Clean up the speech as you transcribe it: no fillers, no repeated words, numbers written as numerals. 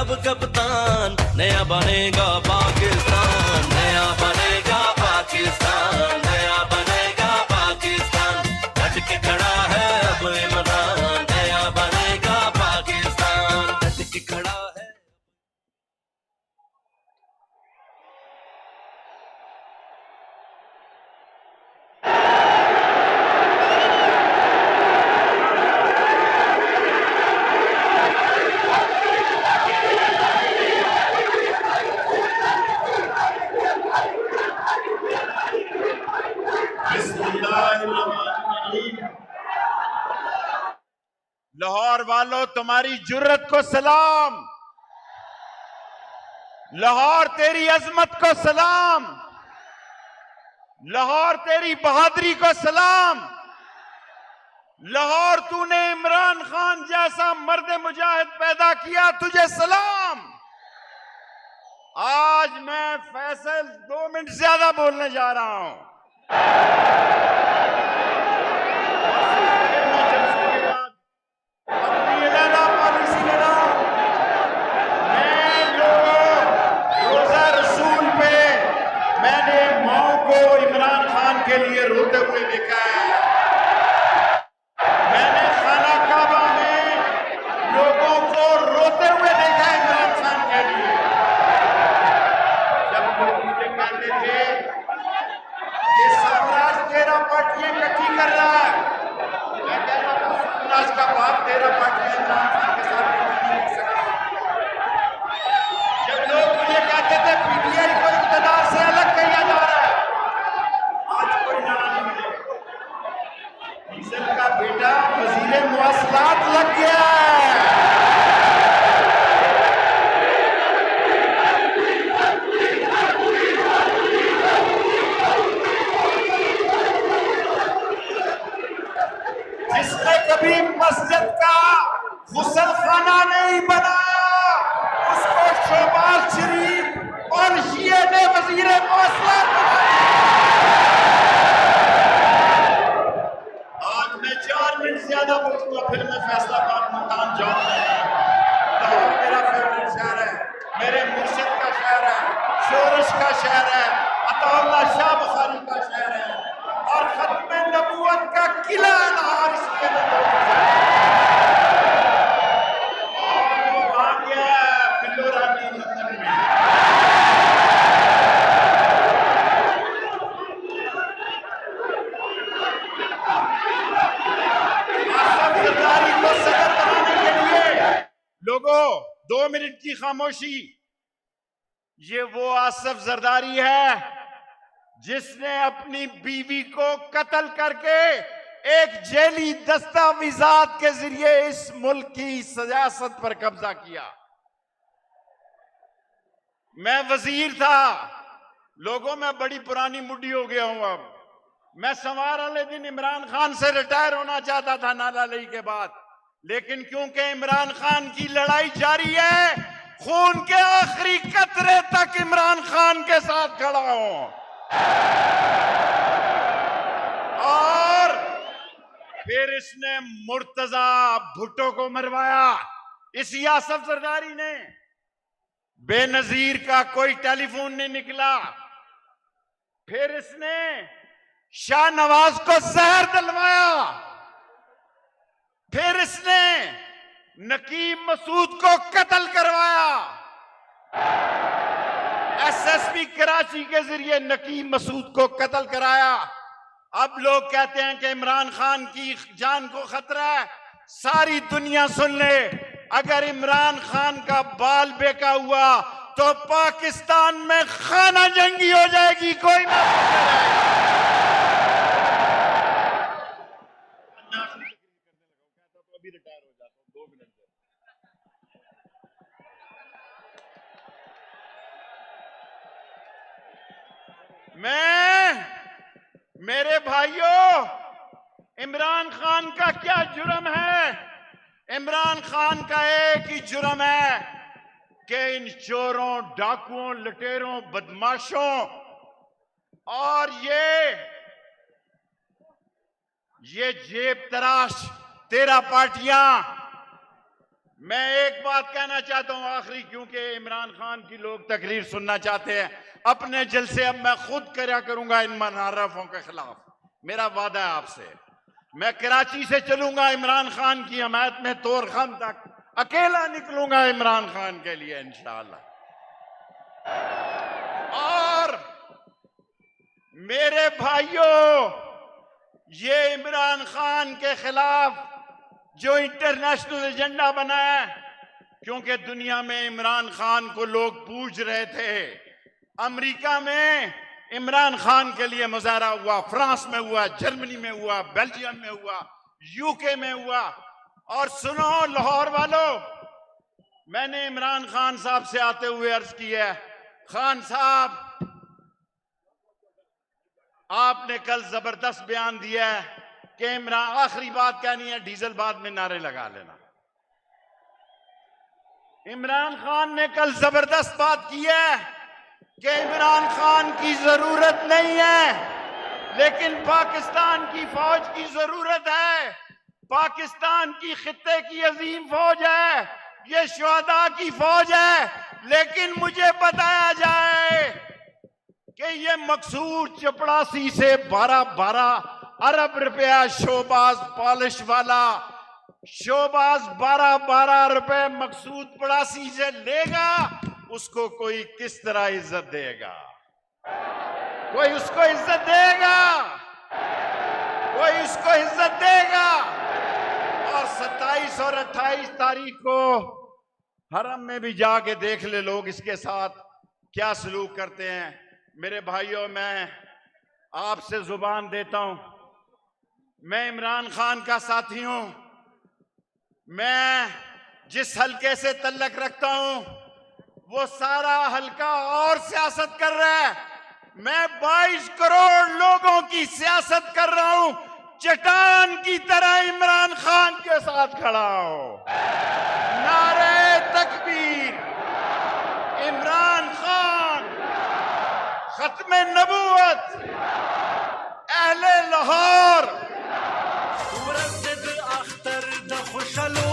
अब कप्तान, नया बनेगा पाकिस्तान, नया बनेगा पाकिस्तान, नया बनेगा पाकिस्तान। डट के खड़ा है अब इमरान, नया बनेगा पाकिस्तान, डट के खड़ा है। लाहौर वालों, तुम्हारी जुर्रत को सलाम। लाहौर तेरी अजमत को सलाम। लाहौर तेरी बहादुरी को सलाम। लाहौर तूने इमरान खान जैसा मर्द मुजाहिद पैदा किया, तुझे सलाम। आज मैं फैसल 2 मिनट ज्यादा बोलने जा रहा हूं। के लिए रोते हुए देखा है। मैंने खाना काबा में लोगों को रोते हुए देखा है इमरान खान के लिए। जब लोग मुझे कहते थे कि साम्राज्य तेरा पार्टियां इकट्ठी कर रहा है, मैं कह रहा था साम्राज्य का बाप तेरा पार्टियां इमरान खान के साथ इकट्ठी नहीं कर सकता। जब लोग मुझे कहते थे पीटीआई को इक़्तिदार से अलग किया जा रहा है, का बेटा वजीर मुवासलात लग गया है। जिसने कभी मस्जिद का गुसल खाना नहीं बनाया, उसको शहबाज शरीफ और शिया ने वजीर मुवासलात बनाया। 4 मिनट ज्यादा बोलूंगा, फिर मैं फैसलाबाद मुल्तान जाऊंगा। लाहौर मेरा फेवरेट शहर है, मेरे मुर्शिद का शहर है, शोरश का शहर है, अताउल्लाह शाह बुखारी का शहर है, और खत्म नबूवत का किला लाहौर इसके आ गया पिल्लो रानी लंदन में। लोगों, 2 मिनट की खामोशी। ये वो आसिफ जरदारी है जिसने अपनी बीवी को कत्ल करके एक जेली दस्तावेजात के जरिए इस मुल्क की सियासत पर कब्जा किया। मैं वजीर था। लोगों, मैं बड़ी पुरानी मुड्डी हो गया हूं। अब मैं सवार वाले दिन इमरान खान से रिटायर होना चाहता था नाला लई के बाद, लेकिन क्योंकि इमरान खान की लड़ाई जारी है, खून के आखिरी कतरे तक इमरान खान के साथ खड़ा हूं। और फिर इसने मुर्तजा भुट्टो को मरवाया। इस आसिफ जरदारी ने, बेनजीर का कोई टेलीफोन नहीं निकला। फिर इसने शाहनवाज को जहर दिलवाया। फिर इसने नकीम मसूद को कत्ल करवाया। एसएसपी कराची के जरिए नकीम मसूद को कत्ल कराया। अब लोग कहते हैं कि इमरान खान की जान को खतरा है। सारी दुनिया सुन ले, अगर इमरान खान का बाल बेका हुआ तो पाकिस्तान में खाना जंगी हो जाएगी। कोई ना अभी रिटायर हो जाता हूं 2 मिनट से। मेरे भाइयों, इमरान खान का क्या जुर्म है? इमरान खान का एक ही जुर्म है कि इन चोरों, डाकुओं, लुटेरों, बदमाशों और ये जेब तराश 13 पार्टियां मैं एक बात कहना चाहता हूं आखिरी, क्योंकि इमरान खान की लोग तकरीर सुनना चाहते हैं। अपने जलसे अब मैं खुद करा करूंगा इन मुनारफों के खिलाफ, मेरा वादा है आपसे। मैं कराची से चलूंगा इमरान खान की हमायत में तोरखम तक, अकेला निकलूंगा इमरान खान के लिए इंशाअल्लाह। और मेरे भाइयों, ये इमरान खान के खिलाफ जो इंटरनेशनल एजेंडा बना है, क्योंकि दुनिया में इमरान खान को लोग पूछ रहे थे। अमेरिका में इमरान खान के लिए मुजाहरा हुआ, फ्रांस में हुआ, जर्मनी में हुआ, बेल्जियम में हुआ, यूके में हुआ। और सुनो लाहौर वालों, मैंने इमरान खान साहब से आते हुए अर्ज की है, खान साहब आपने कल जबरदस्त बयान दिया है कि इमरान, आखिरी बात कहनी है, डीजल बाद में नारे लगा लेना। इमरान खान ने कल जबरदस्त बात की है कि इमरान खान की जरूरत नहीं है, लेकिन पाकिस्तान की फौज की जरूरत है। पाकिस्तान की खित्ते की अजीम फौज है, ये शुहदा की फौज है। लेकिन मुझे बताया जाए कि ये मकसूद चपड़ासी से 12 अरब रुपया शोबाज पॉलिश वाला शोबाज 12 रुपए मकसूद पड़ासी से लेगा, उसको कोई किस तरह इज्जत देगा? कोई उसको इज्जत देगा? कोई उसको इज्जत देगा? और 27 और 28 तारीख को हरम में भी जाके देख ले लोग इसके साथ क्या सलूक करते हैं। मेरे भाइयों, मैं आपसे जुबान देता हूं, मैं इमरान खान का साथी हूं। मैं जिस हलके से तल्लक रखता हूं वो सारा हलका और सियासत कर रहा है। मैं 22 करोड़ लोगों की सियासत कर रहा हूं, चट्टान की तरह इमरान खान के साथ खड़ा हूं। नारे तकबीर, इमरान खान, खत्मे नबूवत, अहले लाहौर।